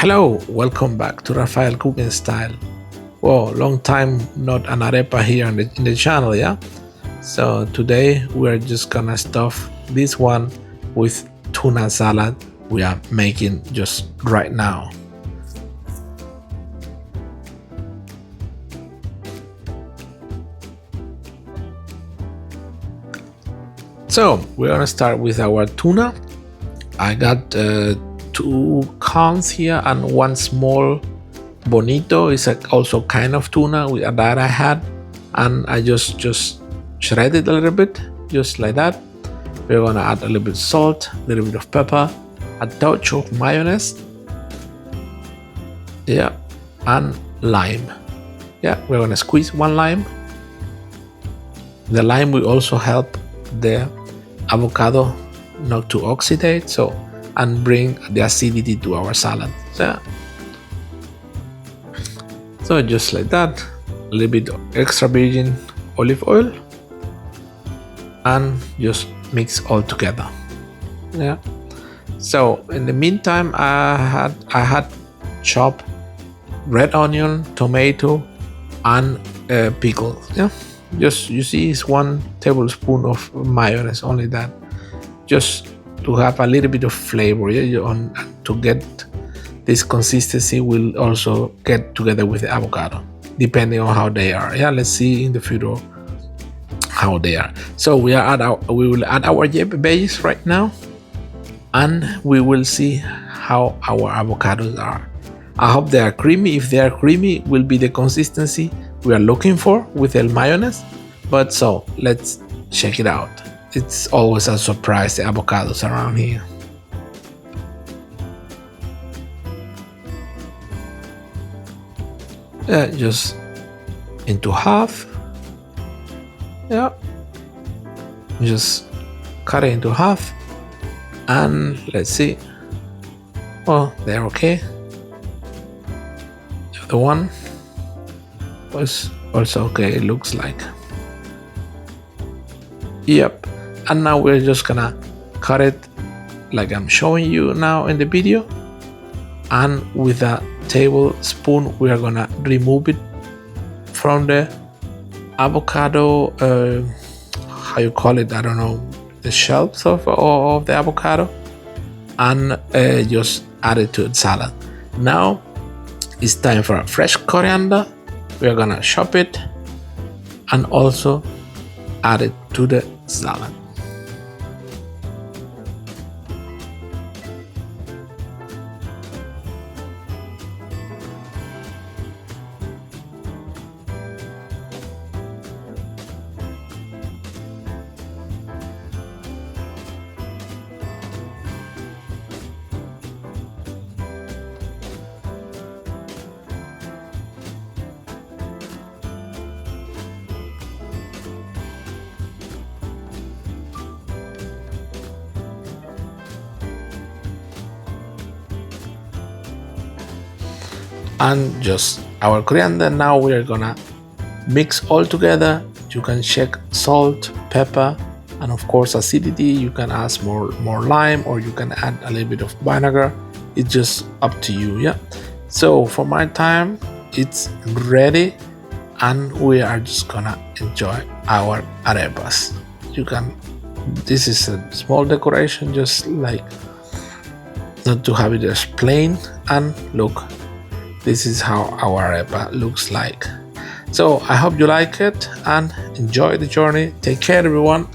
Hello, welcome back to Rafael Cooking Style. Whoa, long time not an arepa here in the channel, yeah? So today we're just gonna stuff this one with tuna salad we are making just right now. So we're gonna start with our tuna. I got 2 cans here and one small bonito is also kind of tuna that I had, and I just shred it a little bit, just like that. We're gonna add a little bit of salt, a little bit of pepper, a touch of mayonnaise, yeah, and lime. Yeah, we're gonna squeeze one lime. The lime will also help the avocado not to oxidate, so and bring the acidity to our salad. So just like that, a little bit of extra virgin olive oil, and just mix all together. Yeah. So in the meantime, I had chopped red onion, tomato, and pickle. Yeah. Just you see, it's 1 tablespoon of mayonnaise, only that, just to have a little bit of flavor. Yeah, to get this consistency will also get together with the avocado, depending on how they are. Yeah, let's see in the future how they are. So we will add our base right now, and we will see how our avocados are. I hope they are creamy. If they are creamy, will be the consistency we are looking for with the mayonnaise. But so let's check it out. It's always a surprise, the avocados around here. Just into half. Yeah, just cut it into half, and let's see. Oh, they're okay. The other one was also okay, it looks like. Yep. And now we're just gonna cut it like I'm showing you now in the video, and with a tablespoon we are gonna remove it from the avocado, how you call it, I don't know, the shells of the avocado, and just add it to the salad. Now it's time for a fresh coriander. We are gonna chop it and also add it to the salad. And just our coriander. Now we are gonna mix all together. You can check salt, pepper, and of course acidity. You can add more lime, or you can add a little bit of vinegar. It's just up to you. Yeah. So for my time, it's ready, and we are just gonna enjoy our arepas. This is a small decoration, just like not to have it as plain. And look, this is how our arepa looks like. So I hope you like it and enjoy the journey. Take care, everyone.